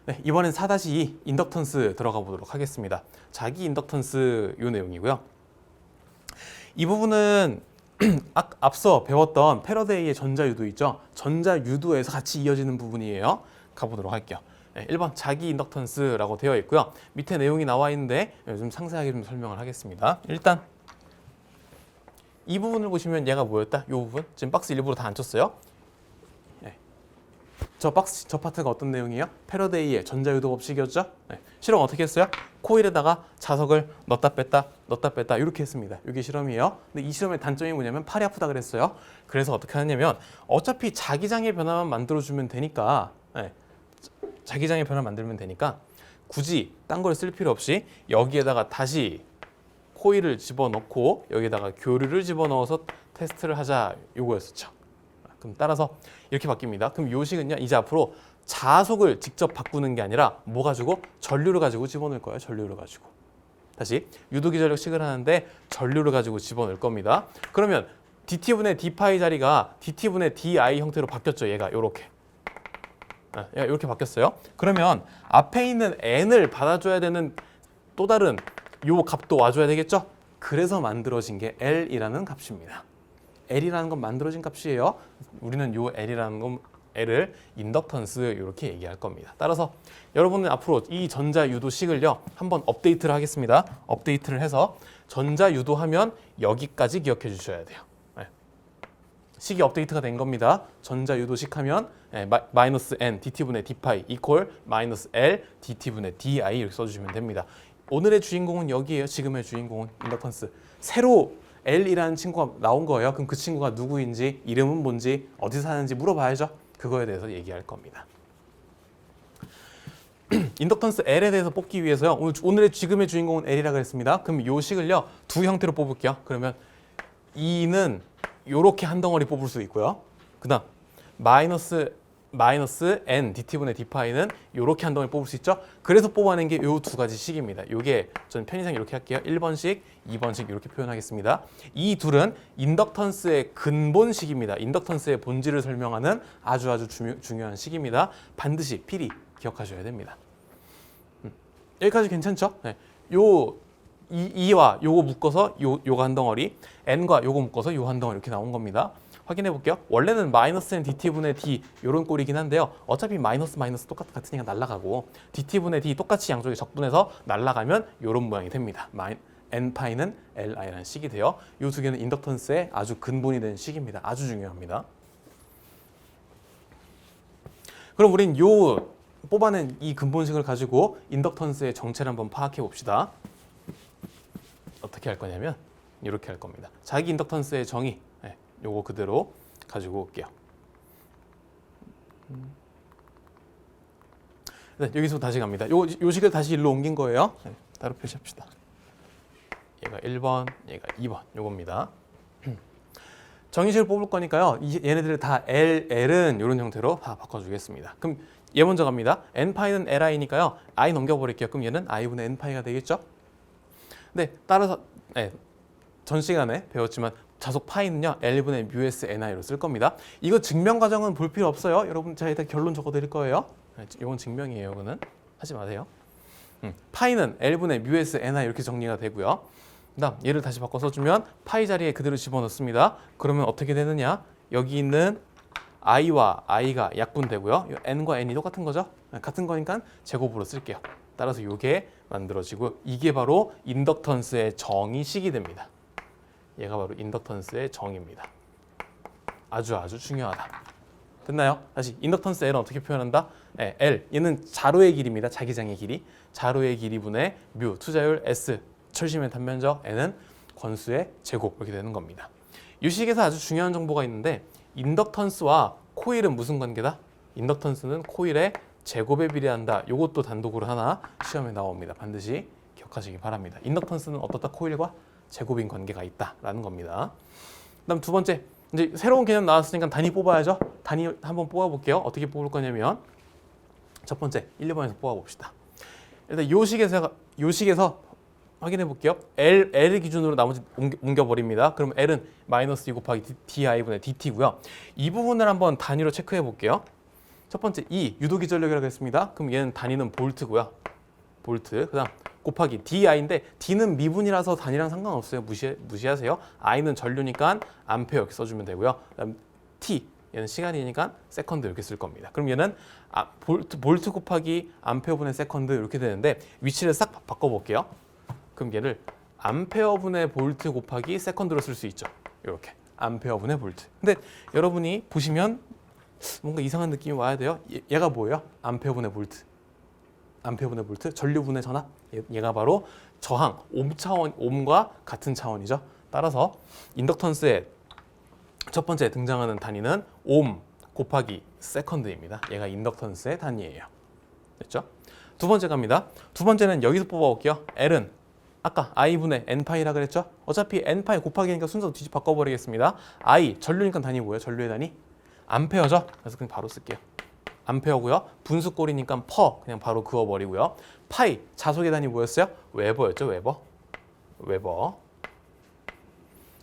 네, 이번엔 4-2 인덕턴스 들어가 보도록 하겠습니다. 자기 인덕턴스 요 내용이고요. 이 부분은 앞서 배웠던 패러데이의 전자유도 있죠. 전자유도에서 같이 이어지는 부분이에요. 가보도록 할게요. 네, 1번 자기 인덕턴스라고 되어 있고요. 밑에 내용이 나와 있는데 좀 상세하게 좀 설명을 하겠습니다. 일단 이 부분을 보시면 얘가 뭐였다? 이 부분 지금 박스 일부러 다 안 쳤어요. 네. 저 파트가 어떤 내용이에요? 패러데이의 전자유도 법칙이었죠. 네. 실험 어떻게 했어요? 코일에다가 자석을 넣었다 뺐다 이렇게 했습니다. 이게 실험이에요. 근데 이 실험의 단점이 뭐냐면 팔이 아프다 그랬어요. 그래서 어떻게 하냐면 어차피 자기장의 변화만 만들어주면 되니까 네. 자기장의 변화 만들면 되니까 굳이 딴 걸 쓸 필요 없이 여기에다가 다시 코일을 집어넣고 여기다가 교류를 집어넣어서 테스트를 하자 요거였었죠. 그럼 따라서 이렇게 바뀝니다. 그럼 요 식은요 이제 앞으로 자속을 직접 바꾸는 게 아니라 뭐 가지고? 전류를 가지고 집어넣을 거예요. 전류를 가지고. 다시 유도기전력식을 하는데 전류를 가지고 집어넣을 겁니다. 그러면 dt분의 d파이 자리가 dt분의 di 형태로 바뀌었죠. 얘가 요렇게. 이렇게 바뀌었어요. 그러면 앞에 있는 n을 받아줘야 되는 또 다른 요 값도 와줘야 되겠죠? 그래서 만들어진 게 L이라는 값입니다. L이라는 건 만들어진 값이에요. 우리는 요 L이라는 건 L을 인덕턴스 이렇게 얘기할 겁니다. 따라서 여러분은 앞으로 이 전자유도식을요 한번 업데이트를 하겠습니다. 업데이트를 해서 전자유도하면 여기까지 기억해 주셔야 돼요. 식이 업데이트가 된 겁니다. 전자유도식 하면 마이너스 n dt분의 d파이 이퀄 마이너스 l dt분의 di 이렇게 써주시면 됩니다. 오늘의 주인공은 여기에요. 지금의 주인공은 인덕턴스. 새로 L이라는 친구가 나온 거예요. 그럼 그 친구가 누구인지, 이름은 뭔지, 어디 사는지 물어봐야죠. 그거에 대해서 얘기할 겁니다. 인덕턴스 L에 대해서 뽑기 위해서요. 오늘의 지금의 주인공은 L이라고 했습니다. 그럼 요 식을요. 두 형태로 뽑을게요. 그러면 2는 요렇게 한 덩어리 뽑을 수 있고요. 그 다음 마이너스 n dt분의 d파이는 이렇게 한 덩어리 뽑을 수 있죠. 그래서 뽑아낸 게 이 두 가지 식입니다. 이게 저는 편의상 이렇게 할게요. 1번식, 2번식 이렇게 표현하겠습니다. 이 둘은 인덕턴스의 근본식입니다. 인덕턴스의 본질을 설명하는 아주 중요한 식입니다. 반드시 필히 기억하셔야 됩니다. 여기까지 괜찮죠? 네. 요 2와 요거 묶어서 요거 한 덩어리, n과 요거 묶어서 요 한 덩어리 이렇게 나온 겁니다. 확인해 볼게요. 원래는 마이너스 n dt분의 d 이런 꼴이긴 한데요. 어차피 마이너스 같으니까 날아가고 dt분의 d 똑같이 양쪽에 적분해서 날아가면 이런 모양이 됩니다. n파이는 li라는 식이 돼요. 이 두 개는 인덕턴스의 아주 근본이 된 식입니다. 아주 중요합니다. 그럼 우린 요 뽑아낸 이 근본식을 가지고 인덕턴스의 정체를 한번 파악해 봅시다. 어떻게 할 거냐면 이렇게 할 겁니다. 자기 인덕턴스의 정의 요거 그대로 가지고 올게요. 네, 여기서 다시 갑니다. 요 식을 다시 일로 옮긴 거예요. 네, 따로 표시합시다. 얘가 1번, 얘가 2번 요겁니다. 정의식을 뽑을 거니까요. 얘네들을 다 L은 이런 형태로 다 바꿔주겠습니다. 그럼 얘 먼저 갑니다. n파이는 li니까요. i 넘겨버릴게요. 그럼 얘는 i분의 n파이가 되겠죠? 네, 따라서 전 시간에 배웠지만 자속 파이는요 L분의 뮤S ni로 쓸 겁니다. 이거 증명 과정은 볼 필요 없어요. 여러분 제가 일단 결론 적어드릴 거예요. 이건 증명이에요. 이거는 하지 마세요. 파이는 L분의 뮤S ni 이렇게 정리가 되고요. 그다음 얘를 다시 바꿔 써주면 파이 자리에 그대로 집어넣습니다. 그러면 어떻게 되느냐? 여기 있는 i와 i가 약분되고요. n과 n이 똑같은 거죠? 같은 거니까 제곱으로 쓸게요. 따라서 이게 만들어지고 이게 바로 인덕턴스의 정의식이 됩니다. 얘가 바로 인덕턴스의 정의입니다. 아주 중요하다. 됐나요? 다시 인덕턴스 L은 어떻게 표현한다? L 얘는 자로의 길이입니다. 자기장의 길이. 자로의 길이분의 뮤 투자율 S 철심의 단면적 N은 권수의 제곱 이렇게 되는 겁니다. 이 식에서 아주 중요한 정보가 있는데 인덕턴스와 코일은 무슨 관계다? 인덕턴스는 코일의 제곱에 비례한다. 이것도 단독으로 하나 시험에 나옵니다. 반드시 기억하시기 바랍니다. 인덕턴스는 어떻다? 코일과 제곱인 관계가 있다라는 겁니다. 그다음 두 번째, 이제 새로운 개념 나왔으니까 단위 뽑아야죠. 단위 한번 뽑아볼게요. 어떻게 뽑을 거냐면 첫 번째 1, 2번에서 뽑아봅시다. 일단 요 식에서 확인해 볼게요. L을 기준으로 나머지 옮겨버립니다. 그럼 L은 마이너스 2 곱하기 di분의 dt고요. 이 부분을 한번 단위로 체크해 볼게요. 첫 번째 E 유도기 전력이라고 했습니다. 그럼 얘는 단위는 볼트고요. 볼트. 그다음 곱하기 DI인데 D는 미분이라서 단위랑 상관없어요. 무시하세요. I는 전류니까 암페어 이렇게 써주면 되고요. 그다음 T 얘는 시간이니까 세컨드 이렇게 쓸 겁니다. 그럼 얘는 볼트 곱하기 암페어분의 세컨드 이렇게 되는데 위치를 싹 바꿔볼게요. 그럼 얘를 암페어분의 볼트 곱하기 세컨드로 쓸 수 있죠. 이렇게 암페어분의 볼트. 근데 여러분이 보시면 뭔가 이상한 느낌이 와야 돼요. 얘가 뭐예요? 암페어분의 볼트. 암페어분의 볼트, 전류분의 전압. 얘가 바로 저항, 옴과 같은 차원이죠. 따라서 인덕턴스의 첫 번째 등장하는 단위는 옴 곱하기 세컨드입니다. 얘가 인덕턴스의 단위예요. 됐죠? 두 번째 갑니다. 두 번째는 여기서 뽑아볼게요. L은 아까 I분의 N파이라 그랬죠? 어차피 N파이 곱하기니까 순서 뒤집 바꿔버리겠습니다. I, 전류니까 단위 뭐예요? 전류의 단위? 암페어죠? 그래서 그냥 바로 쓸게요. 암페어고요. 분수꼴이니까 퍼 그냥 바로 그어버리고요. 파이, 자속의 단위 뭐였어요? 웨버였죠? 웨버.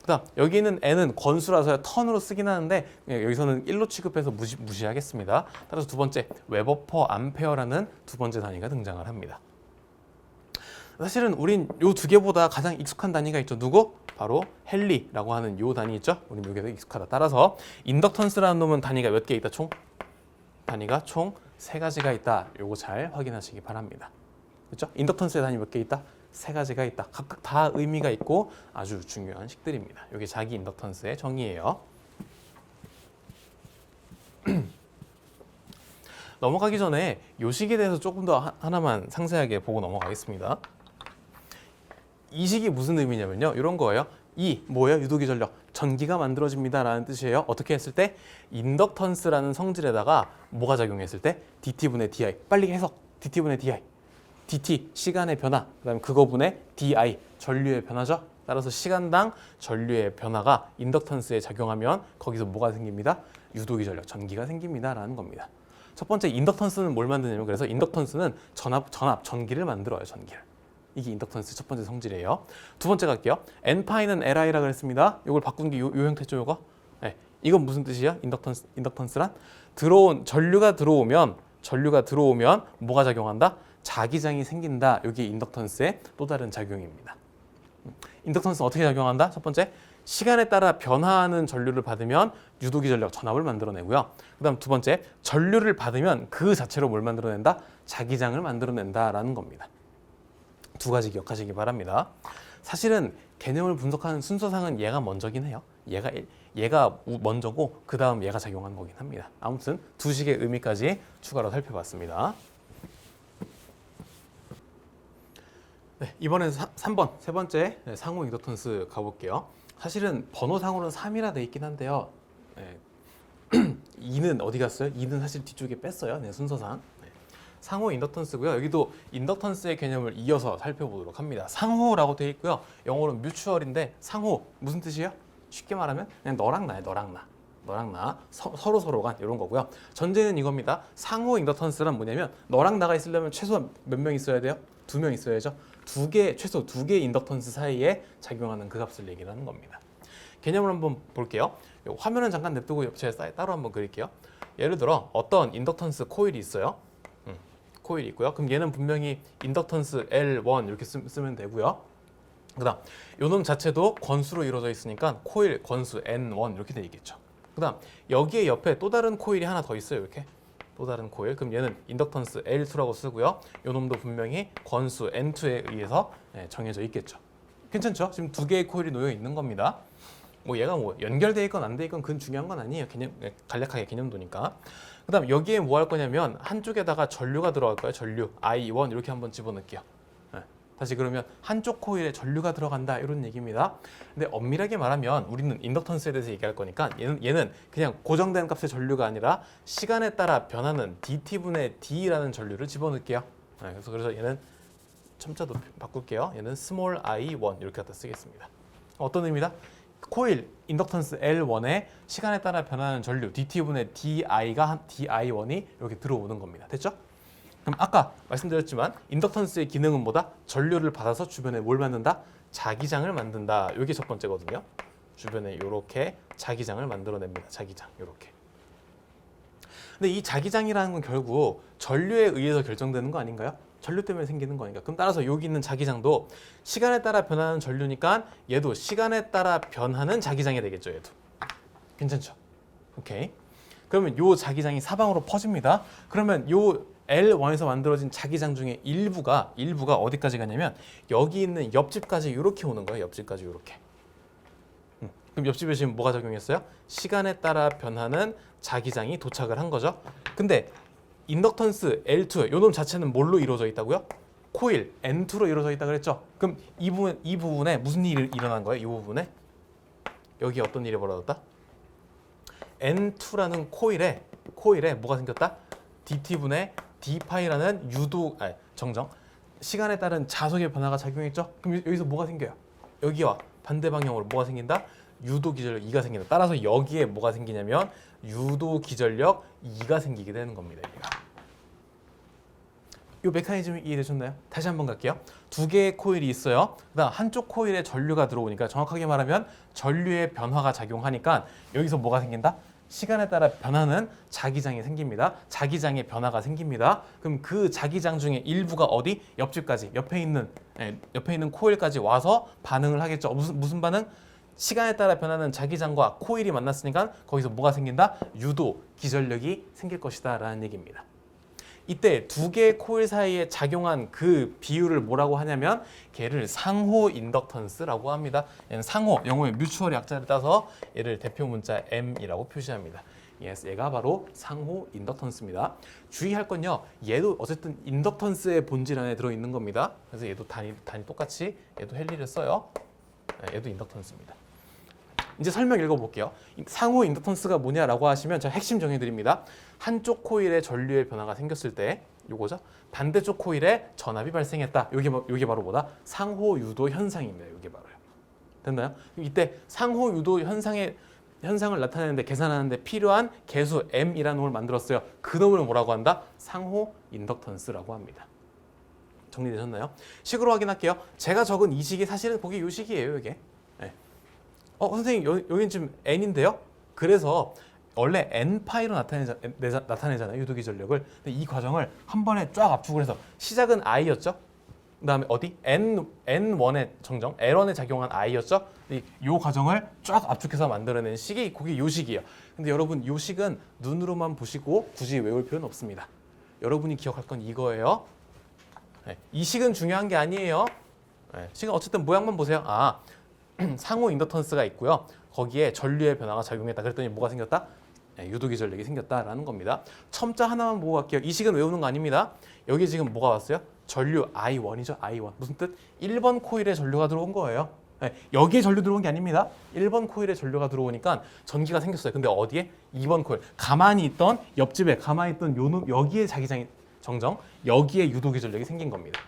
그다음 여기 있는 N은 건수라서 턴으로 쓰긴 하는데 여기서는 1로 취급해서 무시하겠습니다. 따라서 두 번째 웨버 퍼 암페어라는 두 번째 단위가 등장을 합니다. 사실은 우린 요 두 개보다 가장 익숙한 단위가 있죠. 누구? 바로 헨리라고 하는 요 단위 있죠. 우린 요게 더 익숙하다. 따라서 인덕턴스라는 놈은 단위가 몇 개 있다? 단위가 총 3가지가 있다. 요거 잘 확인하시기 바랍니다. 그렇죠? 인덕턴스의 단위 몇 개 있다? 3가지가 있다. 각각 다 의미가 있고 아주 중요한 식들입니다. 이게 자기 인덕턴스의 정의예요. 넘어가기 전에 요 식에 대해서 조금 더 하나만 상세하게 보고 넘어가겠습니다. 이 식이 무슨 의미냐면요. 이런 거예요. 이 뭐예요? 유도기 전력. 전기가 만들어집니다 라는 뜻이에요. 어떻게 했을 때? 인덕턴스라는 성질에다가 뭐가 작용했을 때? dt분의 di. 빨리 해석. dt분의 di. dt 시간의 변화, 그다음에 그거분의 di 전류의 변화죠. 따라서 시간당 전류의 변화가 인덕턴스에 작용하면 거기서 뭐가 생깁니다? 유도기 전력, 전기가 생깁니다 라는 겁니다. 첫 번째 인덕턴스는 뭘 만드냐면 그래서 인덕턴스는 전기를 만들어요. 전기를. 이게 인덕턴스 첫 번째 성질이에요. 두 번째 갈게요. N파이는 Li라 그랬습니다. 이걸 바꾼 게 요 형태죠, 요거. 네. 이건 무슨 뜻이야? 인덕턴스란 전류가 들어오면 뭐가 작용한다? 자기장이 생긴다. 이게 인덕턴스의 또 다른 작용입니다. 인덕턴스는 어떻게 작용한다? 첫 번째, 시간에 따라 변화하는 전류를 받으면 유도기 전력, 전압을 만들어내고요. 그다음 두 번째, 전류를 받으면 그 자체로 뭘 만들어낸다? 자기장을 만들어낸다라는 겁니다. 두 가지 기억하시기 바랍니다. 사실은 개념을 분석하는 순서상은 얘가 먼저긴 해요. 얘가 먼저고 그 다음 얘가 작용한 거긴 합니다. 아무튼 두 식의 의미까지 추가로 살펴봤습니다. 네, 이번엔 3번 세 번째 상호 인덕턴스 가볼게요. 사실은 번호상으로는 3이라 돼 있긴 한데요. 네. 2는 어디 갔어요? 2는 사실 뒤쪽에 뺐어요. 네, 순서상. 네. 상호 인덕턴스고요. 여기도 인덕턴스의 개념을 이어서 살펴보도록 합니다. 상호라고 돼 있고요. 영어로는 뮤추얼인데 상호 무슨 뜻이에요? 쉽게 말하면 그냥 너랑 나야, 너랑 나 서로 간 이런 거고요. 전제는 이겁니다. 상호 인덕턴스란 뭐냐면 너랑 나가 있으려면 최소한 몇 명 있어야 돼요? 2명 있어야죠. 최소 2개 인덕턴스 사이에 작용하는 그 값을 얘기하는 겁니다. 개념을 한번 볼게요. 화면은 잠깐 냅두고 제가 따로 한번 그릴게요. 예를 들어 어떤 인덕턴스 코일이 있어요. 코일이 있고요. 그럼 얘는 분명히 인덕턴스 L1 이렇게 쓰면 되고요. 그다음 요놈 자체도 권수로 이루어져 있으니까 코일 권수 N1 이렇게 돼 있겠죠. 그다음 여기에 옆에 또 다른 코일이 하나 더 있어요. 이렇게 또 다른 코일. 그럼 얘는 인덕턴스 L2라고 쓰고요. 요놈도 분명히 권수 N2에 의해서 정해져 있겠죠. 괜찮죠? 지금 두 개의 코일이 놓여 있는 겁니다. 얘가 연결돼 있건 안 돼 있건 그건 중요한 건 아니에요. 간략하게 개념도니까. 그다음 여기에 뭐 할 거냐면 한쪽에다가 전류가 들어갈 거예요. 전류 I1 이렇게 한번 집어넣을게요. 다시 그러면 한쪽 코일에 전류가 들어간다 이런 얘기입니다. 근데 엄밀하게 말하면 우리는 인덕턴스에 대해서 얘기할 거니까 얘는 그냥 고정된 값의 전류가 아니라 시간에 따라 변하는 dt분의 d라는 전류를 집어넣을게요. 그래서 얘는 첨자도 바꿀게요. 얘는 small i1 이렇게 갖다 쓰겠습니다. 어떤 의미다? 코일 인덕턴스 L1에 시간에 따라 변하는 전류 dt분의 di1이 이렇게 들어오는 겁니다. 됐죠? 그럼 아까 말씀드렸지만 인덕턴스의 기능은 뭐다? 전류를 받아서 주변에 뭘 만든다? 자기장을 만든다. 이게 첫 번째거든요. 주변에 이렇게 자기장을 만들어냅니다. 자기장 이렇게. 근데 이 자기장이라는 건 결국 전류에 의해서 결정되는 거 아닌가요? 전류 때문에 생기는 거니까. 그럼 따라서 여기 있는 자기장도 시간에 따라 변하는 전류니까 얘도 시간에 따라 변하는 자기장이 되겠죠. 얘도. 괜찮죠? 오케이. 그러면 요 자기장이 사방으로 퍼집니다. 그러면 요 L1에서 만들어진 자기장 중에 일부가 어디까지 가냐면 여기 있는 옆집까지 이렇게 오는 거예요. 옆집까지 이렇게. 그럼 옆집에 지금 뭐가 작용했어요? 시간에 따라 변하는 자기장이 도착을 한 거죠. 근데 인덕턴스 L2, 요 놈 자체는 뭘로 이루어져 있다고요? 코일 N2로 이루어져 있다 그랬죠? 그럼 이 부분에 무슨 일이 일어난 거예요? 이 부분에 여기 어떤 일이 벌어졌다? N2라는 코일에 뭐가 생겼다? dt분의 d파이라는 정정 시간에 따른 자속의 변화가 작용했죠? 그럼 여기서 뭐가 생겨요? 여기와 반대 방향으로 뭐가 생긴다? 유도 기전력 2가 생긴다. 따라서 여기에 뭐가 생기냐면 유도 기전력 2가 생기게 되는 겁니다. 이 메커니즘이 이해되셨나요? 다시 한번 갈게요. 두 개의 코일이 있어요. 그다음 한쪽 코일에 전류가 들어오니까 정확하게 말하면 전류의 변화가 작용하니까 여기서 뭐가 생긴다? 시간에 따라 변하는 자기장이 생깁니다. 자기장의 변화가 생깁니다. 그럼 그 자기장 중에 일부가 어디? 옆집까지, 옆에 있는 코일까지 와서 반응을 하겠죠. 무슨 반응? 시간에 따라 변하는 자기장과 코일이 만났으니까 거기서 뭐가 생긴다? 유도, 기전력이 생길 것이다 라는 얘기입니다. 이때 두 개의 코일 사이에 작용한 그 비율을 뭐라고 하냐면 걔를 상호 인덕턴스라고 합니다. 얘는 상호, 영어의 뮤추얼 약자를 따서 얘를 대표 문자 M이라고 표시합니다. 얘가 바로 상호 인덕턴스입니다. 주의할 건요. 얘도 어쨌든 인덕턴스의 본질 안에 들어있는 겁니다. 그래서 얘도 단위 똑같이 얘도 헬리를 써요. 얘도 인덕턴스입니다. 이제 설명 읽어볼게요. 상호 인덕턴스가 뭐냐라고 하시면 제가 핵심 정해드립니다. 한쪽 코일에 전류의 변화가 생겼을 때 요거죠. 반대쪽 코일에 전압이 발생했다. 요게 바로 뭐다? 상호 유도 현상입니다. 요게 바로요. 됐나요? 이때 상호 유도 현상을 나타내는데 계산하는데 필요한 계수 M이라는 놈을 만들었어요. 그 놈을 뭐라고 한다? 상호 인덕턴스라고 합니다. 정리되셨나요? 식으로 확인할게요. 제가 적은 이 식이 사실은 거기 요 식이에요. 이게. 네. 선생님 여긴 지금 N인데요. 그래서 원래 N파이로 나타내잖아요. 유도 기전력을. 근데 이 과정을 한 번에 쫙 압축을 해서 시작은 I였죠. 그 다음에 어디? N1의 정정, L1에 작용한 I였죠. 이 과정을 쫙 압축해서 만들어낸 식이 그게 요 식이에요. 근데 여러분 요 식은 눈으로만 보시고 굳이 외울 필요는 없습니다. 여러분이 기억할 건 이거예요. 네, 이 식은 중요한 게 아니에요. 네, 식은 어쨌든 모양만 보세요. 상호 인덕턴스가 있고요. 거기에 전류의 변화가 작용했다. 그랬더니 뭐가 생겼다? 유도 기전력이 생겼다라는 겁니다. 첨자 하나만 보고 갈게요. 이 식은 외우는 거 아닙니다. 여기 지금 뭐가 왔어요? 전류 I1이죠. I1. 무슨 뜻? 1번 코일에 전류가 들어온 거예요. 여기에 전류 들어온 게 아닙니다. 1번 코일에 전류가 들어오니까 전기가 생겼어요. 근데 어디에? 2번 코일. 가만히 있던 옆집에 가만히 있던 여기에 자기장이 정정. 여기에 유도 기전력이 생긴 겁니다.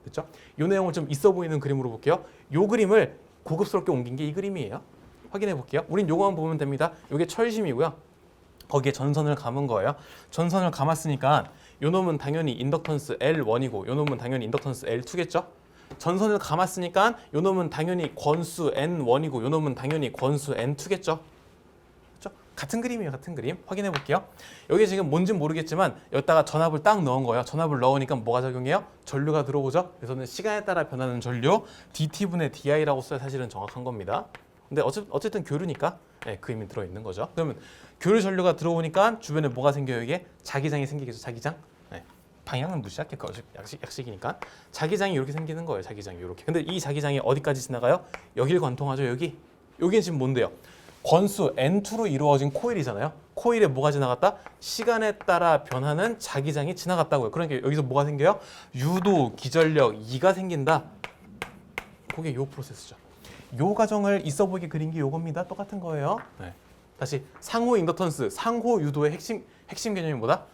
됐죠? 이 내용을 좀 있어 보이는 그림으로 볼게요. 이 그림을 고급스럽게 옮긴 게 이 그림이에요. 확인해 볼게요. 우린 요거만 보면 됩니다. 요게 철심이고요. 거기에 전선을 감은 거예요. 전선을 감았으니까 요 놈은 당연히 인덕턴스 L1이고 요 놈은 당연히 인덕턴스 L2겠죠? 전선을 감았으니까 요 놈은 당연히 권수 N1이고 요 놈은 당연히 권수 N2겠죠? 그렇죠? 같은 그림이에요. 같은 그림. 확인해 볼게요. 여기 지금 뭔진 모르겠지만 여기다가 전압을 딱 넣은 거예요. 전압을 넣으니까 뭐가 작용해요? 전류가 들어오죠? 그래서는 시간에 따라 변하는 전류 dt분의 di라고 써야 사실은 정확한 겁니다. 근데 어쨌든 교류니까 그 의미 들어있는 거죠. 그러면 교류 전류가 들어오니까 주변에 뭐가 생겨요? 이게 자기장이 생기겠죠. 자기장. 방향은 무시할게요. 약식이니까. 자기장이 이렇게 생기는 거예요. 자기장이 이렇게. 근데 이 자기장이 어디까지 지나가요? 여길 관통하죠. 여기는 지금 뭔데요? 권수 N2로 이루어진 코일이잖아요. 코일에 뭐가 지나갔다? 시간에 따라 변하는 자기장이 지나갔다고요. 그러니까 여기서 뭐가 생겨요? 유도 기전력 2가 생긴다. 그게 요 프로세스죠. 요 과정을 있어 보이게 그린 게 요겁니다. 똑같은 거예요. 다시 상호 인덕턴스, 상호 유도의 핵심 개념이 뭐다?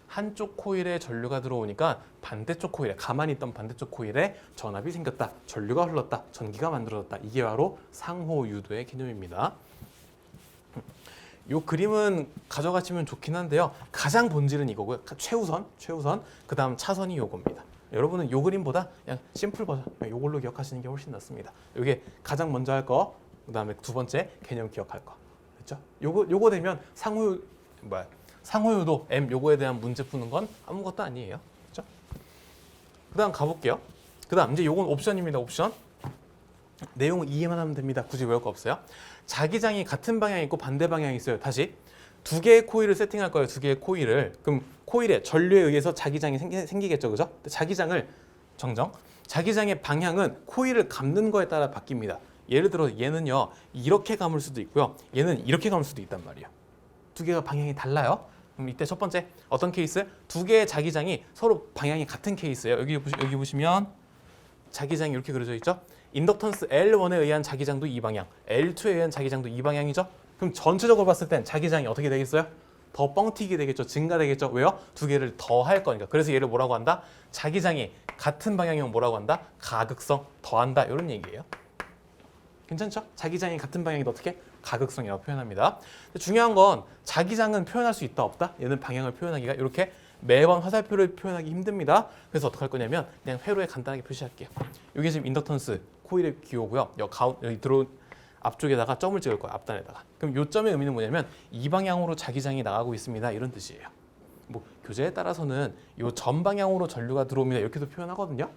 한쪽 코일에 전류가 들어오니까 반대쪽 코일에 가만히 있던 반대쪽 코일에 전압이 생겼다. 전류가 흘렀다. 전기가 만들어졌다. 이게 바로 상호 유도의 개념입니다. 요 그림은 가져가시면 좋긴 한데요. 가장 본질은 이거고요. 최우선, 그 다음 차선이 요겁니다. 여러분은 요 그림보다 그냥 심플 버전, 요걸로 기억하시는 게 훨씬 낫습니다. 요게 가장 먼저 할 거, 상호유도 M 요거에 대한 문제 푸는 건 아무것도 아니에요. 그렇죠? 그다음 가볼게요. 그다음 이제 요건 옵션입니다. 옵션. 내용은 이해만 하면 됩니다. 굳이 외울 거 없어요. 자기장이 같은 방향이 있고 반대 방향이 있어요. 다시 두 개의 코일을 세팅할 거예요. 두 개의 코일을. 그럼 코일의 전류에 의해서 자기장이 생기겠죠. 그죠? 자기장을 정정. 자기장의 방향은 코일을 감는 거에 따라 바뀝니다. 예를 들어 얘는요. 이렇게 감을 수도 있고요. 얘는 이렇게 감을 수도 있단 말이에요. 두 개가 방향이 달라요. 그럼 이때 첫 번째 어떤 케이스? 두 개의 자기장이 서로 방향이 같은 케이스예요. 여기 보시면 자기장이 이렇게 그려져 있죠. 인덕턴스 L1에 의한 자기장도 이 방향, L2에 의한 자기장도 이 방향이죠. 그럼 전체적으로 봤을 땐 자기장이 어떻게 되겠어요? 더 뻥튀기 되겠죠. 증가되겠죠. 왜요? 두 개를 더 할 거니까. 그래서 얘를 뭐라고 한다? 자기장이 같은 방향이면 뭐라고 한다? 가극성 더한다. 이런 얘기예요. 괜찮죠? 자기장이 같은 방향이다 어떻게? 가극성이라고 표현합니다. 중요한 건 자기장은 표현할 수 있다 없다? 얘는 방향을 표현하기가 이렇게 매번 화살표를 표현하기 힘듭니다. 그래서 어떻게 할 거냐면 그냥 회로에 간단하게 표시할게요. 이게 지금 인덕턴스 코일의 기호고요. 여기 들어온 앞쪽에다가 점을 찍을 거예요. 앞단에다가. 그럼 요 점의 의미는 뭐냐면 이 방향으로 자기장이 나가고 있습니다. 이런 뜻이에요. 뭐 교재에 따라서는 요 전 방향으로 전류가 들어옵니다. 이렇게도 표현하거든요.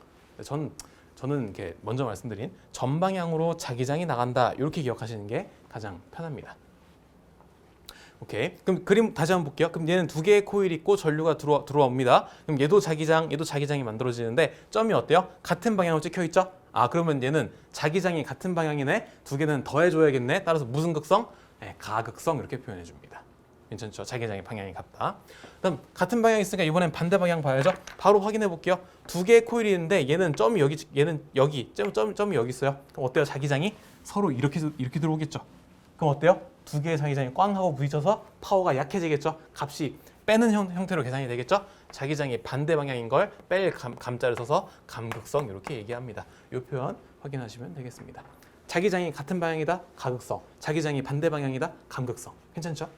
저는 이렇게 먼저 말씀드린 전 방향으로 자기장이 나간다. 이렇게 기억하시는 게 가장 편합니다. 오케이. 그럼 그림 다시 한번 볼게요. 그럼 얘는 두 개의 코일이 있고 전류가 들어옵니다. 그럼 얘도 자기장이 만들어지는데 점이 어때요? 같은 방향으로 찍혀 있죠? 아, 그러면 얘는 자기장이 같은 방향이네. 두 개는 더해줘야겠네. 따라서 무슨 극성? 네, 가극성 이렇게 표현해 줍니다. 괜찮죠? 자기장의 방향이 같다. 그럼 같은 방향이 있으니까 이번엔 반대 방향 봐야죠. 바로 확인해 볼게요. 두 개의 코일이 있는데 얘는 얘는 여기, 점이 여기 있어요. 그럼 어때요? 자기장이 서로 이렇게 들어오겠죠. 그럼 어때요? 두 개의 자기장이 꽝 하고 부딪혀서 파워가 약해지겠죠. 값이 빼는 형태로 계산이 되겠죠. 자기장이 반대 방향인 걸 뺄 감자를 써서 감극성 이렇게 얘기합니다. 이 표현 확인하시면 되겠습니다. 자기장이 같은 방향이다, 가극성. 자기장이 반대 방향이다, 감극성. 괜찮죠?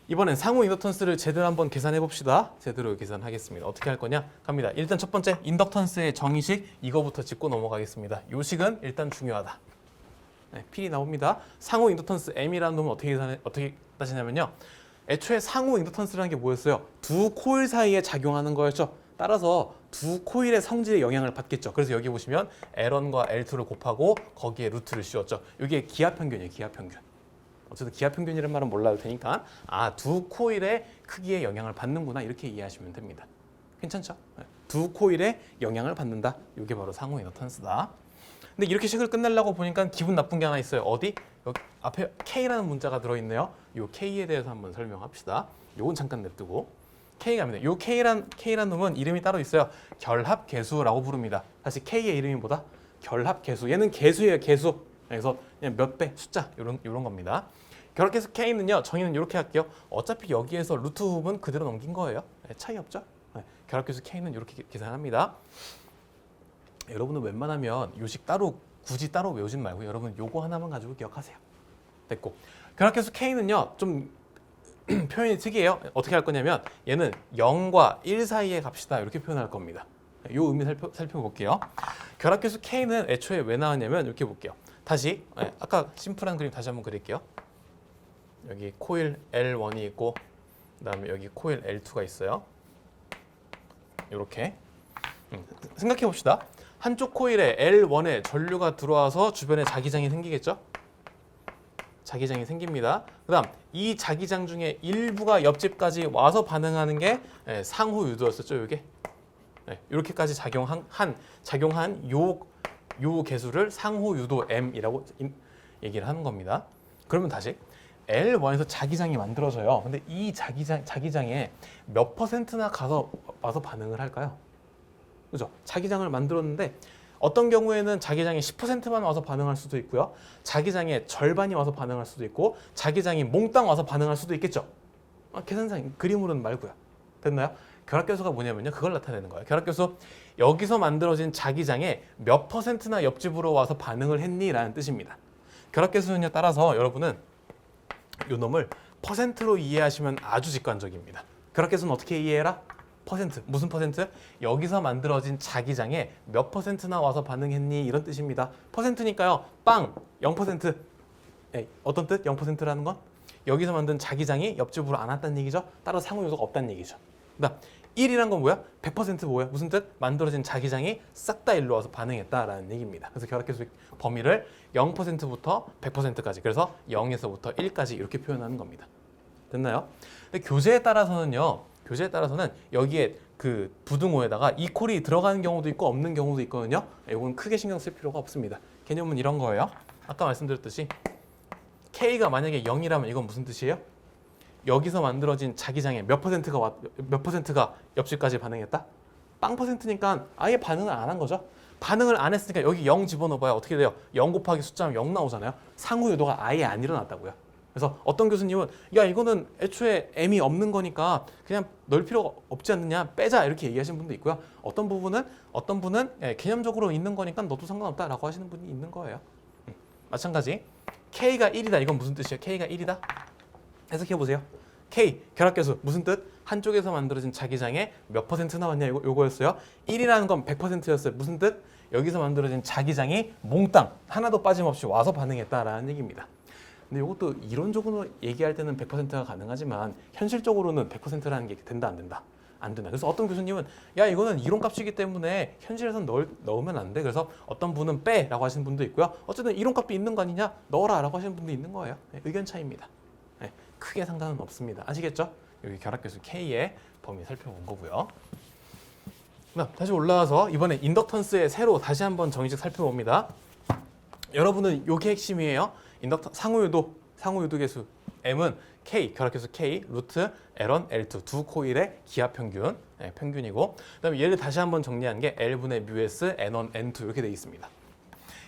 이번엔 상호 인덕턴스를 제대로 한번 계산해 봅시다. 제대로 계산하겠습니다. 어떻게 할 거냐? 갑니다. 일단 첫 번째 인덕턴스의 정의식 이거부터 짚고 넘어가겠습니다. 요 식은 일단 중요하다. 네, 필이 나옵니다. 상호 인덕턴스 M이라는 놈은 어떻게 따지냐면요. 애초에 상호 인덕턴스라는 게 뭐였어요? 두 코일 사이에 작용하는 거였죠. 따라서 두 코일의 성질에 영향을 받겠죠. 그래서 여기 보시면 L1과 L2를 곱하고 거기에 루트를 씌웠죠. 이게 기하평균이에요. 기하평균. 어쨌든 기하평균이라는 말은 몰라도 되니까 두 코일의 크기에 영향을 받는구나 이렇게 이해하시면 됩니다. 괜찮죠? 두 코일에 영향을 받는다. 이게 바로 상호 인덕턴스다. 근데 이렇게 식을 끝내려고 보니까 기분 나쁜 게 하나 있어요. 어디? 여기 앞에 K라는 문자가 들어있네요. 이 K에 대해서 한번 설명합시다. 요건 잠깐 냅두고 K가 입니다. 이 K란 놈은 이름이 따로 있어요. 결합계수라고 부릅니다. 다시 K의 이름이 뭐다? 결합계수. 얘는 계수예요. 계수. 그래서 그냥 몇 배, 숫자 이런 겁니다. 결합계수 K는요. 정의는 이렇게 할게요. 어차피 여기에서 루트 흡은 그대로 넘긴 거예요. 차이 없죠? 결합계수 K는 이렇게 계산합니다. 여러분은 웬만하면 요식 굳이 따로 외우진 말고 여러분 요거 하나만 가지고 기억하세요. 됐고. 결합계수 K는요. 좀 표현이 특이해요. 어떻게 할 거냐면 얘는 0과 1 사이의 값이다. 이렇게 표현할 겁니다. 이 의미 살펴볼게요. 결합계수 K는 애초에 왜 나왔냐면 이렇게 볼게요. 다시 아까 심플한 그림 다시 한번 그릴게요. 여기 코일 L1이 있고 그다음에 여기 코일 L2가 있어요. 이렇게 생각해 봅시다. 한쪽 코일에 L1에 전류가 들어와서 주변에 자기장이 생기겠죠? 자기장이 생깁니다. 그다음 이 자기장 중에 일부가 옆집까지 와서 반응하는 게 상호 유도였었죠. 이게 이렇게까지 작용한 요 개수를 상호 유도 M이라고 얘기를 하는 겁니다. 그러면 다시 L1에서 자기장이 만들어져요. 근데 이 자기장에 몇 %나 와서 반응을 할까요? 그죠? 자기장을 만들었는데 어떤 경우에는 자기장이 10%만 와서 반응할 수도 있고요. 자기장의 절반이 와서 반응할 수도 있고 자기장이 몽땅 와서 반응할 수도 있겠죠. 계산상 그림으로는 말고요. 됐나요? 결합계수가 뭐냐면요. 그걸 나타내는 거예요. 결합계수 여기서 만들어진 자기장의 몇 %나 옆집으로 와서 반응을 했니? 라는 뜻입니다. 결합계수는요. 따라서 여러분은 요 놈을 %로 이해하시면 아주 직관적입니다. 결합계수는 어떻게 이해해라? %. 무슨 %? 여기서 만들어진 자기장에 몇 %나 와서 반응했니? 이런 뜻입니다. %니까요. 빵 0%. 어떤 뜻? 0%라는 건 여기서 만든 자기장이 옆집으로 안 왔다는 얘기죠. 따라 상호 요소가 없다는 얘기죠. 그다음 1이란 건 뭐야? 100% 뭐야? 무슨 뜻? 만들어진 자기장이 싹 다 일로 와서 반응했다라는 얘기입니다. 그래서 결합계수의 범위를 0%부터 100%까지, 그래서 0에서부터 1까지 이렇게 표현하는 겁니다. 됐나요? 근데 교재에 따라서는 여기에 그 부등호에다가 이퀄이 들어가는 경우도 있고 없는 경우도 있거든요. 이건 크게 신경 쓸 필요가 없습니다. 개념은 이런 거예요. 아까 말씀드렸듯이 K가 만약에 0이라면 이건 무슨 뜻이에요? 여기서 만들어진 자기장의 몇 퍼센트가 옆집까지 반응했다? 0%니까 아예 반응을 안 한 거죠. 반응을 안 했으니까 여기 0 집어넣어봐야 어떻게 돼요? 0 곱하기 숫자면 0 나오잖아요. 상호 유도가 아예 안 일어났다고요. 그래서 어떤 교수님은 야 이거는 애초에 M이 없는 거니까 그냥 넣을 필요가 없지 않느냐, 빼자, 이렇게 얘기하시는 분도 있고요. 어떤 분은 개념적으로 있는 거니까 넣어도 상관없다라고 하시는 분이 있는 거예요. 마찬가지 K가 1이다. 이건 무슨 뜻이에요? K가 1이다? 해석해 보세요. K 결합계수 무슨 뜻? 한쪽에서 만들어진 자기장의 몇 퍼센트 나왔냐, 요거였어요. 1이라는 건 100%였어요. 무슨 뜻? 여기서 만들어진 자기장이 몽땅 하나도 빠짐없이 와서 반응했다라는 얘기입니다. 근데 이것도 이론적으로 얘기할 때는 100%가 가능하지만 현실적으로는 100%라는 게 된다, 안 된다? 안 된다. 그래서 어떤 교수님은 야 이거는 이론값이기 때문에 현실에선 넣으면 안 돼. 그래서 어떤 분은 빼라고 하시는 분도 있고요. 어쨌든 이론값도 있는 거 아니냐, 넣어라라고 하시는 분도 있는 거예요. 의견 차이입니다. 크게 상관은 없습니다. 아시겠죠? 여기 결합계수 K의 범위 살펴본 거고요. 다시 올라와서 이번에 인덕턴스의 새로 다시 한번 정의식 살펴봅니다. 여러분은 요게 핵심이에요. 상호유도 계수 M은 K, 결합계수 K, 루트 L1, L2 두 코일의 기하 평균, 평균이고, 그다음에 얘를 다시 한번 정리한 게 L분의 뮤S N1, N2 이렇게 되어 있습니다.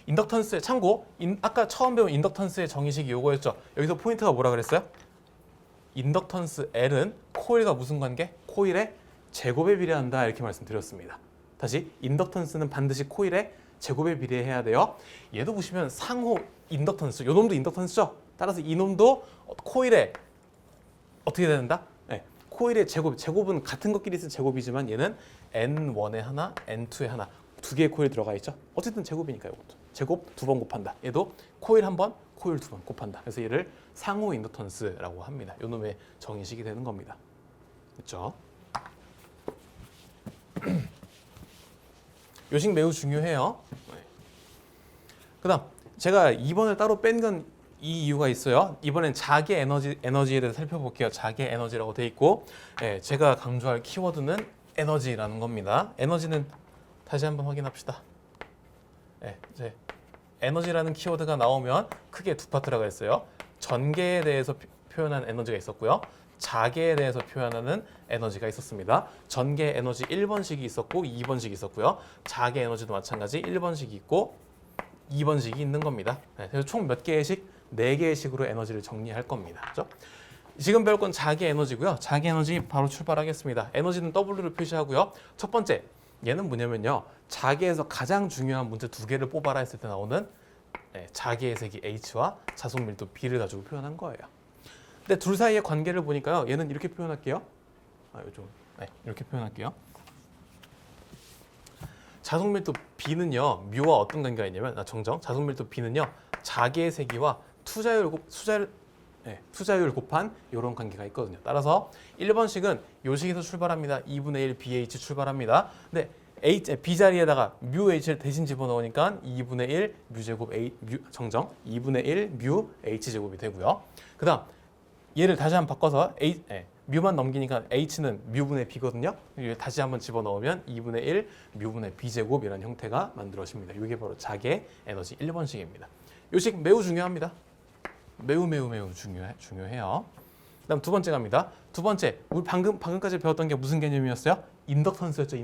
인덕턴스의 참고, 아까 처음 배운 인덕턴스의 정의식이 요거였죠. 여기서 포인트가 뭐라 그랬어요? 인덕턴스 L은 코일과 무슨 관계? 코일의 제곱에 비례한다, 이렇게 말씀드렸습니다. 다시 인덕턴스는 반드시 코일의 제곱에 비례해야 돼요. 얘도 보시면 상호 인덕턴스, 요 놈도 인덕턴스죠. 따라서 이 놈도 코일의 어떻게 된다? 코일의 제곱은 같은 것끼리 쓴 제곱이지만 얘는 N1에 하나, N2에 하나, 두 개의 코일 들어가 있죠. 어쨌든 제곱이니까 이것도 제곱 두 번 곱한다. 얘도 코일 한 번, 코일 두 번 곱한다. 그래서 얘를 상호 인덕턴스라고 합니다. 요 놈의 정의식이 되는 겁니다. 그렇죠? 요식 매우 중요해요. 그다음 제가 2번을 따로 뺀 건 이 이유가 있어요. 이번엔 자기 에너지에 대해서 살펴볼게요. 자기 에너지라고 돼 있고, 제가 강조할 키워드는 에너지라는 겁니다. 에너지는 다시 한번 확인합시다. 이제 에너지라는 키워드가 나오면 크게 두 파트라고 했어요. 전개에 대해서 표현한 에너지가 있었고요. 자개에 대해서 표현하는 에너지가 있었습니다. 전개 에너지 1번식이 있었고 2번식이 있었고요. 자개 에너지도 마찬가지 1번식이 있고 2번식이 있는 겁니다. 그래서 총 몇 개의 식? 4개의 식으로 에너지를 정리할 겁니다. 그렇죠? 지금 배울 건 자개 에너지고요. 자개 에너지 바로 출발하겠습니다. 에너지는 W를 표시하고요. 첫 번째, 얘는 뭐냐면요. 자개에서 가장 중요한 문제 2개를 뽑아라 했을 때 나오는 자개의 색이 H와 자속 밀도 B를 가지고 표현한 거예요. 근데 둘 사이의 관계를 보니까요. 얘는 이렇게 표현할게요. 이렇게 표현할게요. 자속 밀도 B는요. 뮤와 어떤 관계가 있냐면 자속 밀도 B는요. 자개의 세기와 투자율 곱한 이런 관계가 있거든요. 따라서 1번식은 요 식에서 출발합니다. 2분의 1 BH 출발합니다. 근데 B 자리에다가 뮤 H를 대신 집어넣으니까 2분의 1 뮤제곱 정정 2분의 1 뮤 H제곱이 되고요. 그 다음 얘를 다시 한번 바꿔서 뮤만 넘기니까 H는 뮤분의 B거든요. 다시 한번 집어넣으면 2분의 1 뮤분의 B제곱이라는 형태가 만들어집니다. 이게 바로 자개 에너지 1번식입니다. 이 식 매우 중요합니다. 매우 중요해요. 그다음 두 번째 갑니다. 두 번째, 우리 방금까지 배웠던 게 무슨 개념이었어요? 인덕턴스였죠.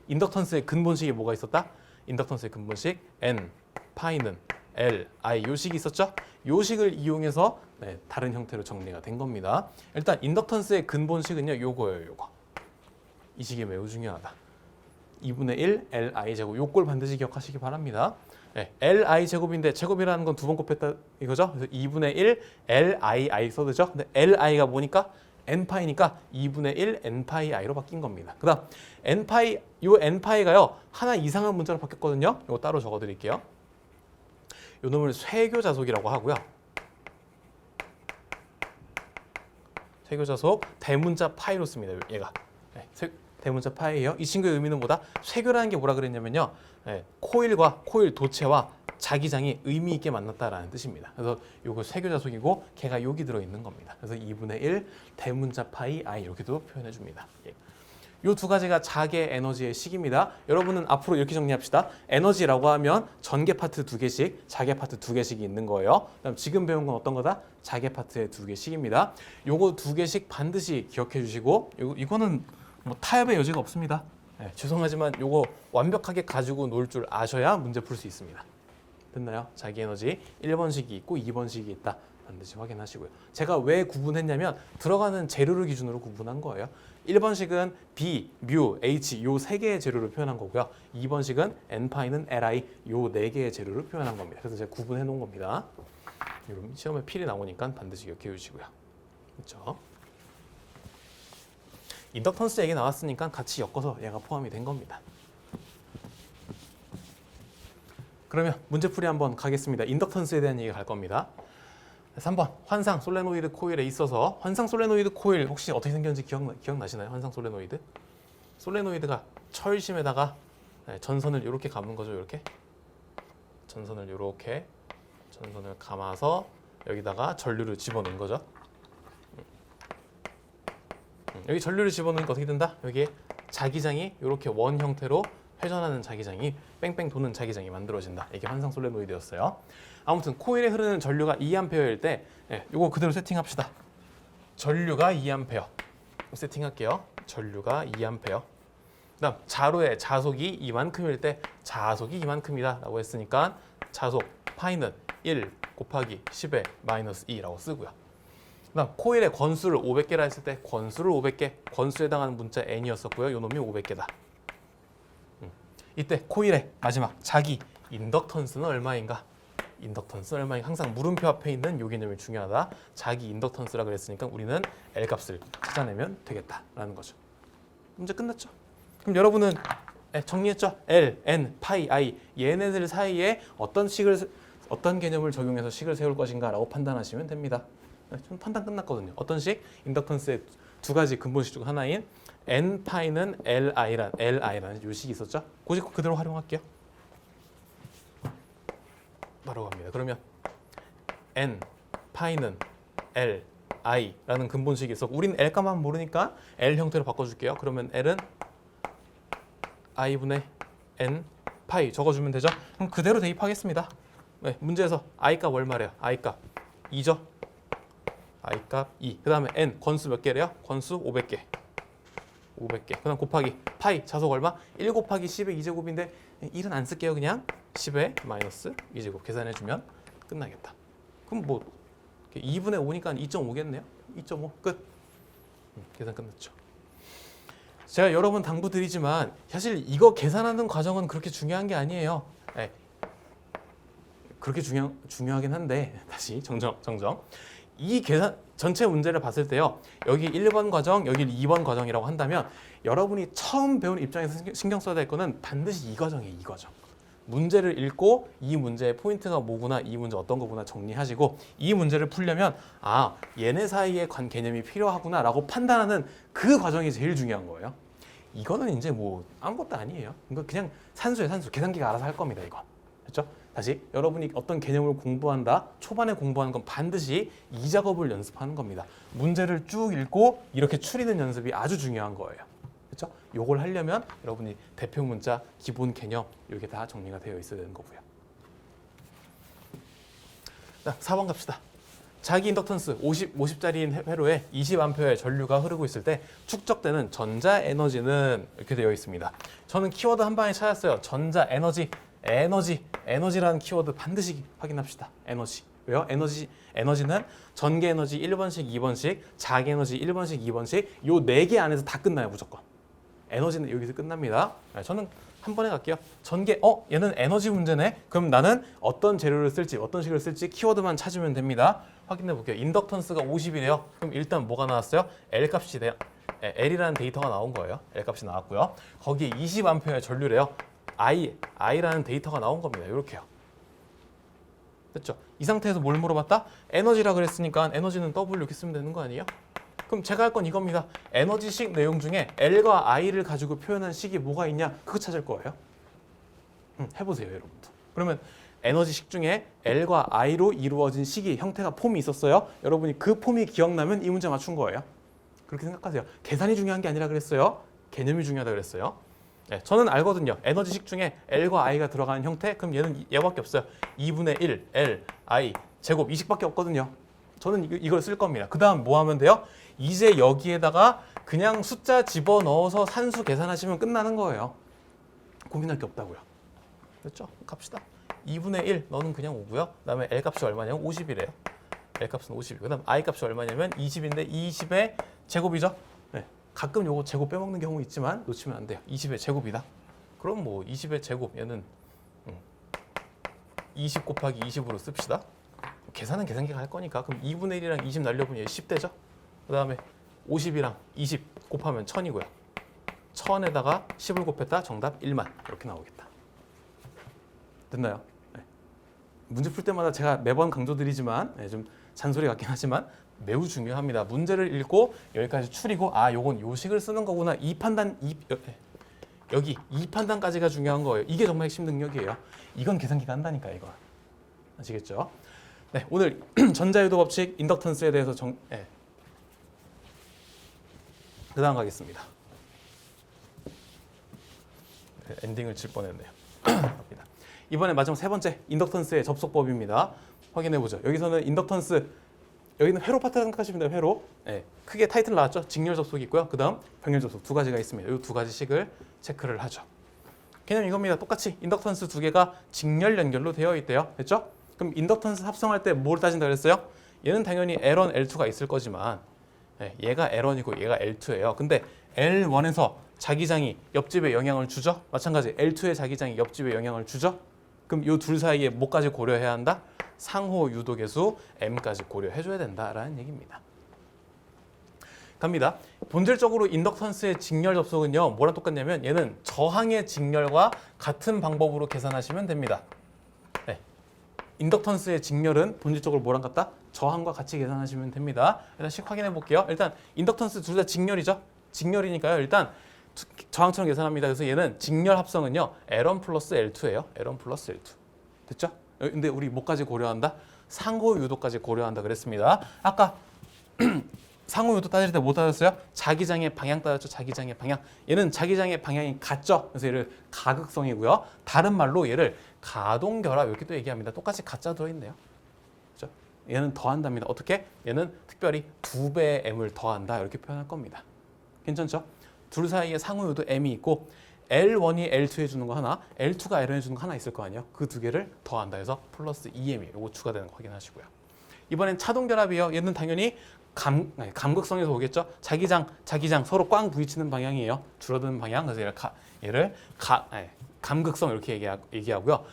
인덕턴스의 근본식이 뭐가 있었다? 인덕턴스의 근본식 N, 파이는 L, I 요 식이 있었죠? 요 식을 이용해서 다른 형태로 정리가 된 겁니다. 일단 인덕턴스의 근본식은요. 요거예요. 요거. 이 식이 매우 중요하다. 2분의 1 Li 제곱. 요걸 반드시 기억하시기 바랍니다. Li 제곱인데 제곱이라는 건 두 번 곱했다 이거죠? 그래서 2분의 1 Lii 써드죠? 근데 Li가 뭐니까? n파이니까 2분의 1 n파이i로 바뀐 겁니다. 그다음 n파이, 요 n파이가요 하나 이상한 문자로 바뀌었거든요. 이거 따로 적어드릴게요. 요 놈을 쇄교 자속이라고 하고요. 쇄교자속 대문자 파이로 씁니다. 얘가 대문자 파이예요. 이 친구의 의미는 뭐다? 쇄교라는 게 뭐라 그랬냐면요. 코일과 코일 도체와 자기장이 의미 있게 만났다라는 뜻입니다. 그래서 요거 쇄교자속이고 걔가 여기 들어 있는 겁니다. 그래서 2분의 1 대문자 파이 I 이렇게도 표현해 줍니다. 요 두 가지가 자개 에너지의 식입니다. 여러분은 앞으로 이렇게 정리합시다. 에너지라고 하면 전개 파트 2개씩, 자개 파트 2개씩이 있는 거예요. 그다음 지금 배운 건 어떤 거다? 자개 파트의 2개씩입니다. 요거 2개씩 반드시 기억해 주시고 이거는 뭐 타협의 여지가 없습니다. 죄송하지만 요거 완벽하게 가지고 놀 줄 아셔야 문제 풀 수 있습니다. 됐나요? 자기 에너지 1번식이 있고 2번식이 있다. 반드시 확인하시고요. 제가 왜 구분했냐면 들어가는 재료를 기준으로 구분한 거예요. 1번식은 B, 뮤, H 요 세 개의 재료를 표현한 거고요. 2번식은 N-는 Li 요 네 개의 재료를 표현한 겁니다. 그래서 제가 구분해 놓은 겁니다. 여러분 시험에 필이 나오니까 반드시 기억해 주시고요. 그렇죠? 인덕턴스 얘기 나왔으니까 같이 엮어서 얘가 포함이 된 겁니다. 그러면 문제풀이 한번 가겠습니다. 인덕턴스에 대한 얘기 갈 겁니다. 3번 환상 솔레노이드 코일에 있어서 환상 솔레노이드 코일 혹시 어떻게 생겼는지 기억나시나요? 환상 솔레노이드? 솔레노이드가 철심에다가 전선을 이렇게 감은 거죠. 이렇게 전선을 이렇게 전선을 감아서 여기다가 전류를 집어넣은 거죠. 여기 전류를 집어넣으니까 어떻게 된다? 여기에 자기장이 이렇게 원 형태로 회전하는 자기장이 뺑뺑 도는 자기장이 만들어진다. 이게 환상 솔레노이드였어요. 아무튼 코일에 흐르는 전류가 2A일 때 이거 그대로 세팅합시다. 전류가 2A 세팅할게요. 전류가 2A. 그다음 자로의 자속이 이만큼일 때 자속이 이만큼이다 라고 했으니까 자속 파이는 1 곱하기 10의 마이너스 2라고 쓰고요. 그다음 코일의 권수를 500개라 했을 때 권수를 500개, 권수에 해당하는 문자 n이었었고요. 요 놈이 500개다. 이때 코일의 마지막 자기 인덕턴스는 얼마인가? 인덕턴스 얼마인가? 항상 물음표 앞에 있는 요 개념이 중요하다. 자기 인덕턴스라 그랬으니까 우리는 L 값을 찾아내면 되겠다라는 거죠. 문제 끝났죠? 그럼 여러분은 정리했죠? L, N, 파이, I 얘네들 사이에 어떤 개념을 적용해서 식을 세울 것인가라고 판단하시면 됩니다. 좀 판단 끝났거든요. 어떤 식? 인덕턴스의 두 가지 근본식 중 하나인 N 파이는 LI라는 요 식이 있었죠? 고집 그대로 활용할게요. 바로 갑니다. 그러면 N 파이는 LI라는 근본식이 있었고 우리는 L 값만 모르니까 L 형태로 바꿔줄게요. 그러면 L은 I분의 N 파이 적어주면 되죠? 그럼 그대로 대입하겠습니다. 문제에서 I 값 얼마래요? I 값 2죠? I 값 2. 그 다음에 N 권수 몇 개래요? 권수 500개. 500개. 그다음 곱하기 파이 자속 얼마? 1 곱하기 10의 2제곱인데 1은 안 쓸게요. 그냥 10의 마이너스 2제곱 계산해주면 끝나겠다. 그럼 뭐 2분의 5니까 2.5겠네요. 2.5 끝. 계산 끝났죠. 제가 여러 번 당부드리지만 사실 이거 계산하는 과정은 그렇게 중요한 게 아니에요. 그렇게 중요하긴 한데 다시 정정. 이 계산 전체 문제를 봤을 때요. 여기 1번 과정, 여기 2번 과정이라고 한다면 여러분이 처음 배운 입장에서 신경 써야 될 거는 반드시 이 과정이에요. 이 과정. 문제를 읽고 이 문제의 포인트가 뭐구나, 이 문제 어떤 거구나 정리하시고 이 문제를 풀려면 아, 얘네 사이의 개념이 필요하구나 라고 판단하는 그 과정이 제일 중요한 거예요. 이거는 이제 뭐 아무것도 아니에요. 이거 그냥 산수예요, 산수. 계산기가 알아서 할 겁니다, 이거. 그렇죠? 다시 여러분이 어떤 개념을 공부한다, 초반에 공부하는 건 반드시 이 작업을 연습하는 겁니다. 문제를 쭉 읽고 이렇게 추리는 연습이 아주 중요한 거예요. 그렇죠? 요걸 하려면 여러분이 대표 문자, 기본 개념 이게 다 정리가 되어 있어야 되는 거고요. 자, 4번 갑시다. 자기 인덕턴스 50짜리인 회로에 20A의 전류가 흐르고 있을 때 축적되는 전자 에너지는 이렇게 되어 있습니다. 저는 키워드 한 방에 찾았어요. 전자 에너지라는 키워드 반드시 확인합시다. 에너지. 왜요? 에너지는 전개 에너지 1번식, 2번식, 자기 에너지 1번식, 2번식 요 4개 안에서 다 끝나요, 무조건. 에너지는 여기서 끝납니다. 저는 한 번에 갈게요. 전개, 얘는 에너지 문제네. 그럼 나는 어떤 재료를 쓸지, 어떤 식을 쓸지 키워드만 찾으면 됩니다. 확인해 볼게요. 인덕턴스가 50이래요. 그럼 일단 뭐가 나왔어요? L 값이 돼요. L이라는 데이터가 나온 거예요. L 값이 나왔고요. 거기에 20A의 전류래요. I라는 데이터가 나온 겁니다. 이렇게요. 됐죠? 이 상태에서 뭘 물어봤다? 에너지라 그랬으니까 에너지는 W 이렇게 쓰면 되는 거 아니에요? 그럼 제가 할 건 이겁니다. 에너지식 내용 중에 L과 I를 가지고 표현한 식이 뭐가 있냐? 그거 찾을 거예요. 해보세요, 여러분도. 그러면 에너지식 중에 L과 I로 이루어진 식이 형태가 폼이 있었어요. 여러분이 그 폼이 기억나면 이 문제 맞춘 거예요. 그렇게 생각하세요. 계산이 중요한 게 아니라 그랬어요. 개념이 중요하다 그랬어요. 네, 저는 알거든요. 에너지식 중에 L과 I가 들어가는 형태, 그럼 얘는 얘밖에 없어요. 2분의 1 L, I 제곱 이 식밖에 없거든요. 저는 이걸 쓸 겁니다. 그 다음 뭐 하면 돼요? 이제 여기에다가 그냥 숫자 집어넣어서 산수 계산하시면 끝나는 거예요. 고민할 게 없다고요. 됐죠? 갑시다. 2분의 1 너는 그냥 5고요. 그 다음에 L 값이 얼마냐면 50이래요. L 값은 50이고 그 다음 I 값이 얼마냐면 20인데 20의 제곱이죠. 네. 가끔 요거 제곱 빼먹는 경우 있지만 놓치면 안 돼요. 20의 제곱이다. 그럼 뭐 20의 제곱 얘는 20 곱하기 20으로 씁시다. 계산은 계산기가 할 거니까 그럼 2분의 1이랑 20 날려보면 10대죠. 그 다음에 50이랑 20 곱하면 1000이고요. 1000에다가 10을 곱했다. 정답 1만 이렇게 나오겠다. 됐나요? 네. 문제 풀 때마다 제가 매번 강조드리지만 좀 잔소리 같긴 하지만 매우 중요합니다. 문제를 읽고 여기까지 추리고 요건 요식을 쓰는 거구나. 이 판단 여기 이 판단까지가 중요한 거예요. 이게 정말 핵심 능력이에요. 이건 계산기가 한다니까 이거. 아시겠죠? 네, 오늘 전자유도 법칙, 인덕턴스에 대해서 그 다음 가겠습니다. 네, 엔딩을 칠 뻔했네요. 이번에 마지막 세 번째 인덕턴스의 접속법입니다. 확인해 보죠. 여기서는 인덕턴스 여기는 회로 파트 생각하시면 돼요. 회로. 네, 크게 타이틀 나왔죠. 직렬 접속이 있고요. 그 다음 병렬 접속 두 가지가 있습니다. 이 두 가지 식을 체크를 하죠. 개념 이겁니다. 똑같이 인덕턴스 두 개가 직렬 연결로 되어 있대요. 됐죠? 그럼 인덕턴스 합성할 때 뭘 따진다 그랬어요? 얘는 당연히 L1, L2가 있을 거지만 얘가 L1이고 얘가 L2예요. 근데 L1에서 자기장이 옆집에 영향을 주죠? 마찬가지 L2의 자기장이 옆집에 영향을 주죠? 그럼 이 둘 사이에 뭐까지 고려해야 한다? 상호 유도계수 M까지 고려해줘야 된다라는 얘기입니다. 갑니다. 본질적으로 인덕턴스의 직렬 접속은요. 뭐랑 똑같냐면 얘는 저항의 직렬과 같은 방법으로 계산하시면 됩니다. 네. 인덕턴스의 직렬은 본질적으로 뭐랑 같다? 저항과 같이 계산하시면 됩니다. 일단 식 확인해 볼게요. 일단 인덕턴스 둘 다 직렬이죠. 직렬이니까요. 일단 저항처럼 계산합니다. 그래서 얘는 직렬 합성은요. L1 플러스 L2예요. L1 플러스 L2. 됐죠? 근데 우리 뭐까지 고려한다? 상호 유도까지 고려한다 그랬습니다. 아까 상호 유도 따질 때 뭐 따졌어요? 자기장의 방향 따졌죠. 자기장의 방향. 얘는 자기장의 방향이 같죠. 그래서 얘를 가극성이고요. 다른 말로 얘를 가동결합 이렇게 또 얘기합니다. 똑같이 가짜 들어있네요. 그렇죠? 얘는 더한답니다. 어떻게? 얘는 특별히 2배의 M을 더한다 이렇게 표현할 겁니다. 괜찮죠? 둘 사이에 상호 유도 M이 있고 L1이 L2에 주는 거 하나, L2가 L1에 주는 거 하나 있을 거 아니에요? 그 두 개를 더한다 해서 플러스 2M이 요거 추가되는 거 확인하시고요. 이번엔 차동결합이에요. 얘는 당연히 감극성에서 오겠죠. 자기장 서로 꽝 부딪히는 방향이에요. 줄어드는 방향. 그래서 얘를 감극성 이렇게 얘기하고요.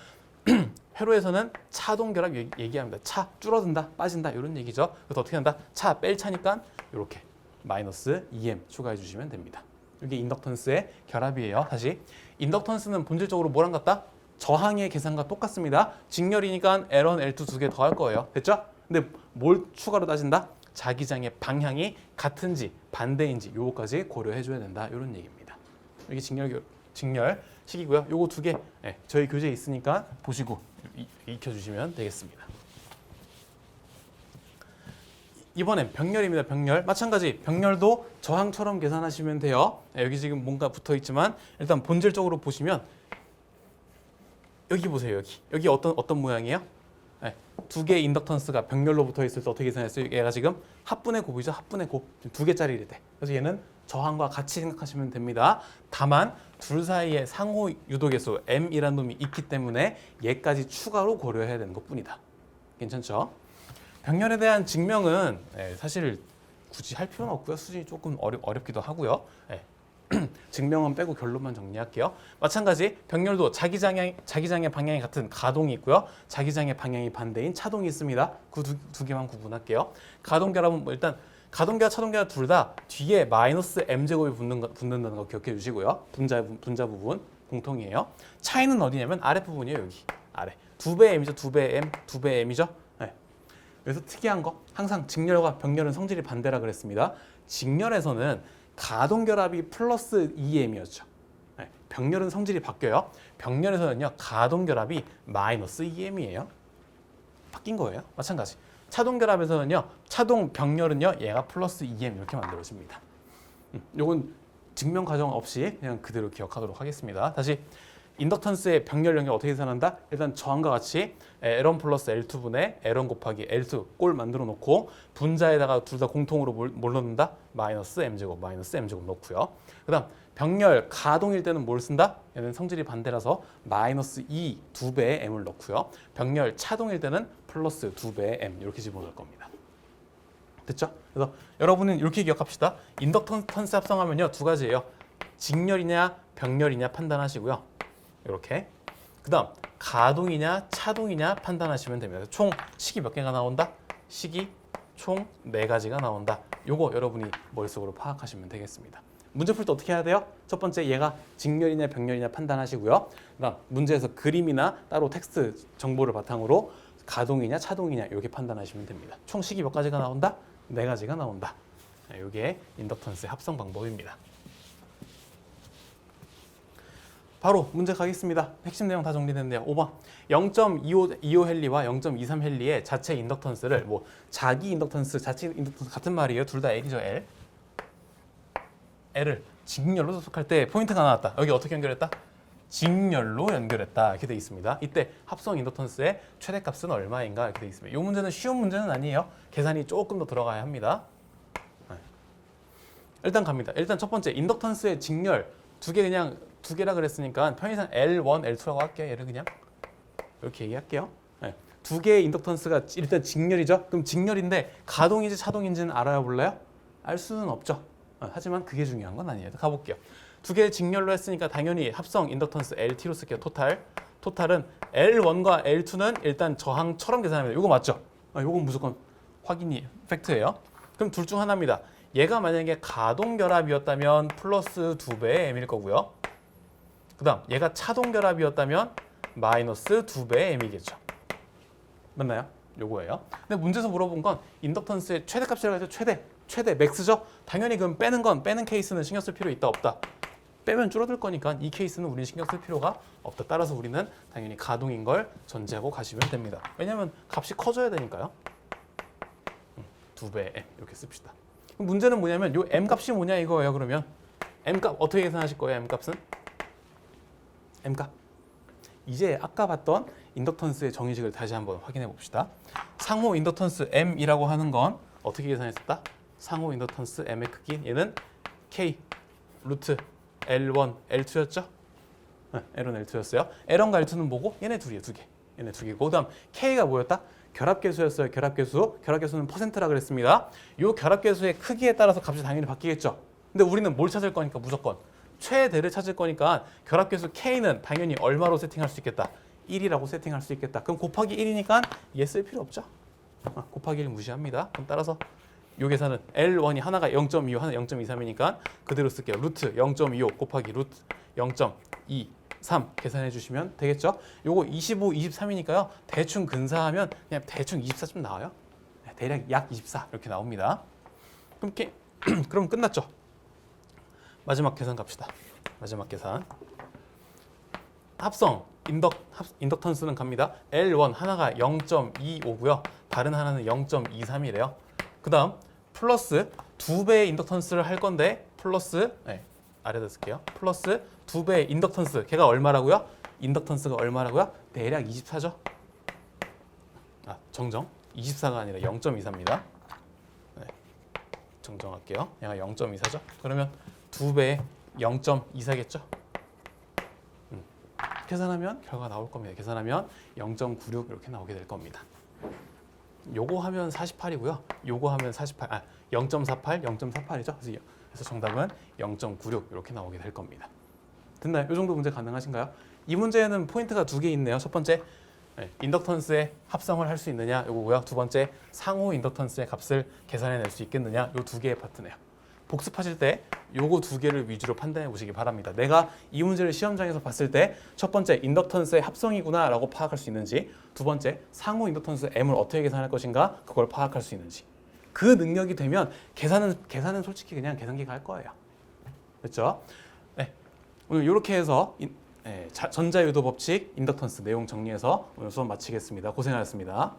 회로에서는 차동결합 얘기합니다. 차 줄어든다, 빠진다 이런 얘기죠. 그래서 어떻게 한다? 차 뺄 차니까 이렇게 마이너스 2M 추가해 주시면 됩니다. 이게 인덕턴스의 결합이에요. 다시 인덕턴스는 본질적으로 뭐랑 같다? 저항의 계산과 똑같습니다. 직렬이니까 L1, L2 두 개 더 할 거예요. 됐죠? 근데 뭘 추가로 따진다? 자기장의 방향이 같은지 반대인지 요거까지 고려해 줘야 된다. 이런 얘기입니다. 이게 직렬식이고요. 요거 두 개 저희 교재에 있으니까 보시고 익혀주시면 되겠습니다. 이번엔 병렬입니다. 병렬. 마찬가지 병렬도 저항처럼 계산하시면 돼요. 여기 지금 뭔가 붙어있지만 일단 본질적으로 보시면 여기 보세요. 여기 어떤 모양이에요? 두 개의 인덕턴스가 병렬로 붙어있을 때 어떻게 계산했어요? 얘가 지금 합분의 곱이죠. 합분의 곱. 두 개짜리일 때. 그래서 얘는 저항과 같이 생각하시면 됩니다. 다만 둘 사이에 상호 유도계수 M이라는 놈이 있기 때문에 얘까지 추가로 고려해야 되는 것뿐이다. 괜찮죠? 병렬에 대한 증명은 사실 굳이 할 필요는 없고요. 수준이 조금 어렵기도 하고요. 증명은 빼고 결론만 정리할게요. 마찬가지 병렬도 자기장의 방향이 같은 가동이 있고요. 자기장의 방향이 반대인 차동이 있습니다. 그 두 개만 구분할게요. 가동결합은 일단 가동결합, 차동결합 둘 다 뒤에 마이너스 m제곱이 붙는다는 거 기억해 주시고요. 분자 부분 공통이에요. 차이는 어디냐면 아랫부분이에요. 여기 아래. 2배의 m이죠. 2배의 m, 2배의 m이죠. 그래서 특이한 거 항상 직렬과 병렬은 성질이 반대라 그랬습니다. 직렬에서는 가동결합이 플러스 2m이었죠. 병렬은 성질이 바뀌어요. 병렬에서는요 가동결합이 마이너스 2m이에요. 바뀐 거예요. 마찬가지. 차동결합에서는요 차동 병렬은요 얘가 플러스 2m 이렇게 만들어집니다. 요건 증명 과정 없이 그냥 그대로 기억하도록 하겠습니다. 다시 인덕턴스의 병렬 연결 어떻게 계산한다? 일단 저항과 같이 L1 플러스 L2분의 L1 곱하기 L2 꼴 만들어 놓고 분자에다가 둘 다 공통으로 뭘 넣는다? 마이너스 m제곱 넣고요. 그 다음 병렬 가동일 때는 뭘 쓴다? 얘는 성질이 반대라서 마이너스 2 2배의 m을 넣고요. 병렬 차동일 때는 플러스 2배의 m 이렇게 집어넣을 겁니다. 됐죠? 그래서 여러분은 이렇게 기억합시다. 인덕턴스 합성하면요 두 가지예요. 직렬이냐 병렬이냐 판단하시고요. 이렇게 그 다음 가동이냐 차동이냐 판단하시면 됩니다. 총 식이 몇 개가 나온다? 식이 총 4가지가 나온다. 요거 여러분이 머릿속으로 파악하시면 되겠습니다. 문제 풀 때 어떻게 해야 돼요? 첫 번째 얘가 직렬이냐 병렬이냐 판단하시고요. 그 다음 문제에서 그림이나 따로 텍스트 정보를 바탕으로 가동이냐 차동이냐 이렇게 판단하시면 됩니다. 총 식이 몇 가지가 나온다? 4가지가 나온다. 이게 인덕턴스의 합성 방법입니다. 바로 문제 가겠습니다. 핵심 내용 다 정리됐네요. 5번 0.25 헨리와 0.23 헨리의 자체 인덕턴스를 자기 인덕턴스, 자체 인덕턴스 같은 말이에요. 둘 다 L이죠. L을 직렬로 소속할 때 포인트가 나왔다. 여기 어떻게 연결했다? 직렬로 연결했다. 이렇게 돼 있습니다. 이때 합성 인덕턴스의 최대값은 얼마인가 이렇게 돼 있습니다. 이 문제는 쉬운 문제는 아니에요. 계산이 조금 더 들어가야 합니다. 일단 갑니다. 일단 첫 번째 인덕턴스의 직렬 그냥 두 개라 그랬으니까 편의상 L1, L2라고 할게요. 얘를 그냥 이렇게 얘기할게요. 두 개의 인덕턴스가 일단 직렬이죠. 그럼 직렬인데 가동인지 차동인지는 알아야 몰라요? 알 수는 없죠. 하지만 그게 중요한 건 아니에요. 가볼게요. 두 개의 직렬로 했으니까 당연히 합성 인덕턴스 LT로 쓸게요. 토탈은 L1과 L2는 일단 저항처럼 계산합니다. 이거 맞죠? 이건 무조건 확인이 팩트예요. 그럼 둘 중 하나입니다. 얘가 만약에 가동결합이었다면 플러스 2배의 m일 거고요. 그 다음 얘가 차동결합이었다면 마이너스 2배의 m이겠죠. 맞나요? 요거예요. 근데 문제에서 물어본 건 인덕턴스의 최대값이라고 해서 최대 맥스죠? 당연히 그럼 빼는 케이스는 신경 쓸 필요 있다 없다? 빼면 줄어들 거니까 이 케이스는 우리는 신경 쓸 필요가 없다. 따라서 우리는 당연히 가동인 걸 전제하고 가시면 됩니다. 왜냐면 값이 커져야 되니까요. 2배의 m 이렇게 씁시다. 문제는 뭐냐면 요 m 값이 뭐냐 이거예요. 그러면 m 값 어떻게 계산하실 거예요? m 값은? m 값. 이제 아까 봤던 인덕턴스의 정의식을 다시 한번 확인해 봅시다. 상호 인덕턴스 m이라고 하는 건 어떻게 계산했었다? 상호 인덕턴스 m의 크기 얘는 k 루트 L1, L2였죠? L1, L2였어요. L1과 L2는 뭐고? 얘네 둘이에요. 얘네 두 개고. 그다음 K가 뭐였다? 결합계수였어요. 결합계수는 퍼센트라 그랬습니다. 이 결합계수의 크기에 따라서 값이 당연히 바뀌겠죠. 근데 우리는 뭘 찾을 거니까 무조건 최대를 찾을 거니까 결합계수 K는 당연히 얼마로 세팅할 수 있겠다? 1이라고 세팅할 수 있겠다. 그럼 곱하기 1이니까 얘 쓸 필요 없죠. 곱하기 1 무시합니다. 그럼 따라서 요 계산은 L1이 하나가 0.25, 하나 0.23이니까 그대로 쓸게요. 루트 0.25 곱하기 루트 0.23 계산해 주시면 되겠죠. 요거 25, 23이니까요. 대충 근사하면 그냥 대충 24쯤 나와요. 대략 약 24 이렇게 나옵니다. 그럼 끝났죠. 마지막 계산 갑시다. 마지막 계산. 합성 인덕턴스는 갑니다. L1 하나가 0.25고요. 다른 하나는 0.23이래요. 그 다음 플러스 2배의 인덕턴스를 할 건데 플러스 아래다 쓸게요. 플러스 2배의 인덕턴스 걔가 얼마라고요? 인덕턴스가 얼마라고요? 대략 24죠. 정정 24가 아니라 0.24입니다. 정정할게요. 얘가 0.24죠. 그러면 2배의 0.24겠죠. 계산하면 결과가 나올 겁니다. 계산하면 0.96 이렇게 나오게 될 겁니다. 요거 하면 48이고요. 요거 하면 0.48, 0.48이죠. 그래서 정답은 0.96 이렇게 나오게 될 겁니다. 됐나요? 이 정도 문제 가능하신가요? 이 문제에는 포인트가 2개 있네요. 첫 번째, 인덕턴스의 합성을 할 수 있느냐 요거고요. 두 번째, 상호 인덕턴스의 값을 계산해낼 수 있겠느냐 요 2개의 파트네요. 복습하실 때 요거 두 개를 위주로 판단해 보시기 바랍니다. 내가 이 문제를 시험장에서 봤을 때 첫 번째 인덕턴스의 합성이구나 라고 파악할 수 있는지, 두 번째 상호 인덕턴스 M을 어떻게 계산할 것인가 그걸 파악할 수 있는지, 그 능력이 되면 계산은 솔직히 그냥 계산기가 할 거예요. 됐죠? 네. 오늘 이렇게 해서 전자유도 법칙, 인덕턴스 내용 정리해서 오늘 수업 마치겠습니다. 고생하셨습니다.